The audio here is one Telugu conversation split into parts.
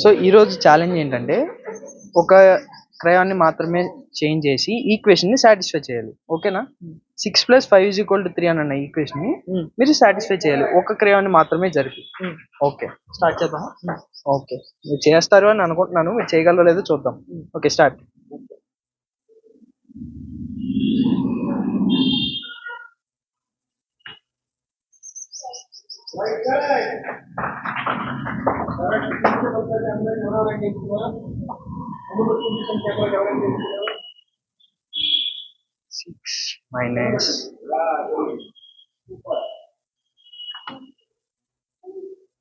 సో ఈరోజు ఛాలెంజ్ ఏంటంటే ఒక క్రయాన్ని మాత్రమే చేంజ్ చేసి ఈక్వేషన్ ని సాటిస్ఫై చేయాలి. ఓకేనా? 6+5 = 3 అని అన్న ఈక్వేషన్ ని మీరు సాటిస్ఫై చేయాలి ఒక క్రయాన్ని మాత్రమే జరిపి. ఓకే, స్టార్ట్ చేద్దాం. ఓకే, మీరు చేస్తారు అని అనుకుంటున్నాను. మీరు చేయగలరో లేదో చూద్దాం. Okay, start.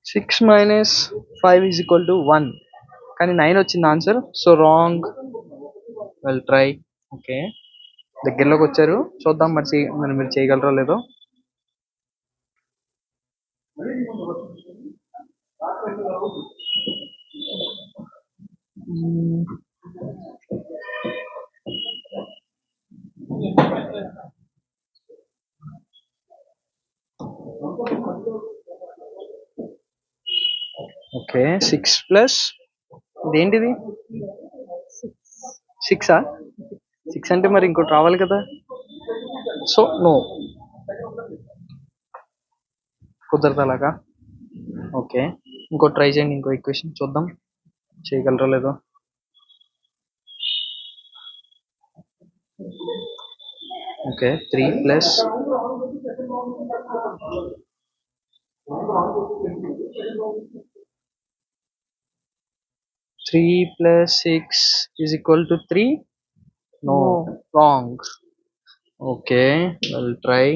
Six minus 5 = 1. కానీ 9 వచ్చింది answer. So wrong. Well try. Okay, దగ్గరలోకి వచ్చారు. చూద్దాం మరి మీరు చేయగలరో లేదో. ఓకే, 6+ ఇదేంటిది? 6 అంటే మరి ఇంకోటి రావాలి కదా. సో నో, కుదరదు అలాగా. ఓకే, ఇంకో ట్రై చేయండి. ఇంకో ఈక్వేషన్ చూద్దాం చేయగలరో లేదో. Okay, 3+3 + 6 = 3. No, wrong. Okay, we'll try.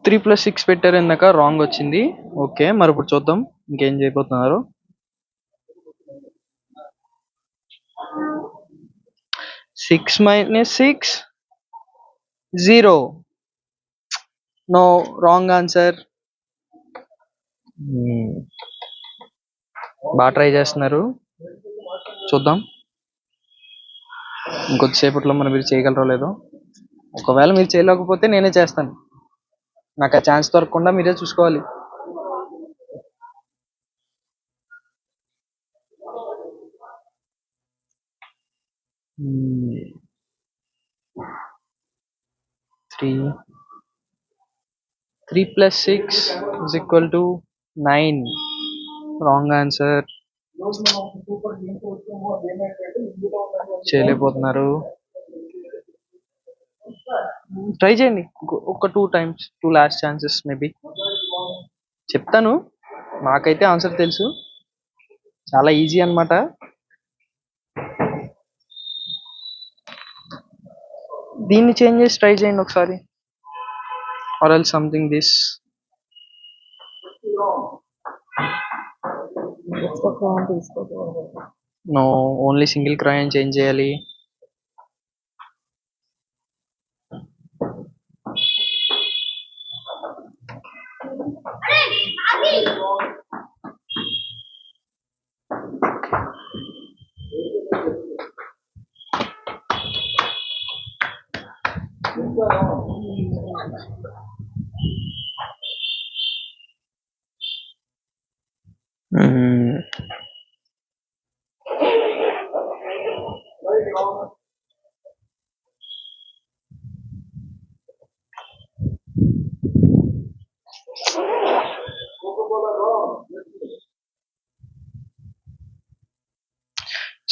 3 + 6 పెట్టారు, ఇందాక రాంగ్ వచ్చింది. ఓకే, మరి ఇప్పుడు చూద్దాం ఇంకేం చేయబోతున్నారు. 6 - 6 0. No, wrong answer. బాగా ట్రై చేస్తున్నారు, చూద్దాం ఇంకొద్దిసేపట్లో మరి మీరు చేయగలరో లేదో. ఒకవేళ మీరు చేయలేకపోతే నేనే చేస్తాను. నాకు ఆ ఛాన్స్ దొరకకుండా మీరే చూసుకోవాలి. Three plus 6 = 9. Wrong answer. చేయలేకపోతున్నారు. ట్రై చేయండి ఒక 2 times, 2 last chances మేబీ. చెప్తాను, నాకైతే ఆన్సర్ తెలుసు. చాలా ఈజీ అన్నమాట. దీన్ని చేంజ్ చేసి ట్రై చేయండి ఒకసారి. or else something this. No, only single crayon change చేయాలి.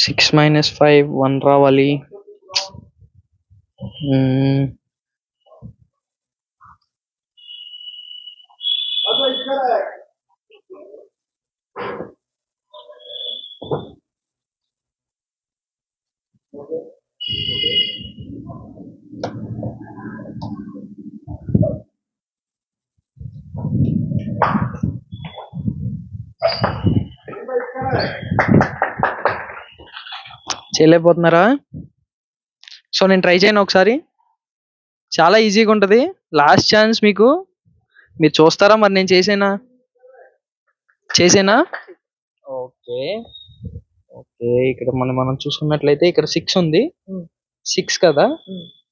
Six minus 5 1 రావాలి. చేయలేకపోతున్నారా? సో నేను ట్రై చేయను ఒకసారి. చాలా ఈజీగా ఉంటుంది. లాస్ట్ ఛాన్స్ మీకు. మీరు చూస్తారా మరి నేను చేసేనా? ఓకే ఓకే, ఇక్కడ మనం చూసుకున్నట్లయితే ఇక్కడ 6 ఉంది. 6 కదా,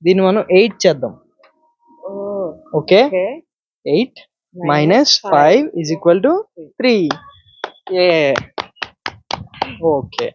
దీన్ని మనం 8 చేద్దాం. ఓకే, 8 -5 = 3. ఏ ఓకే.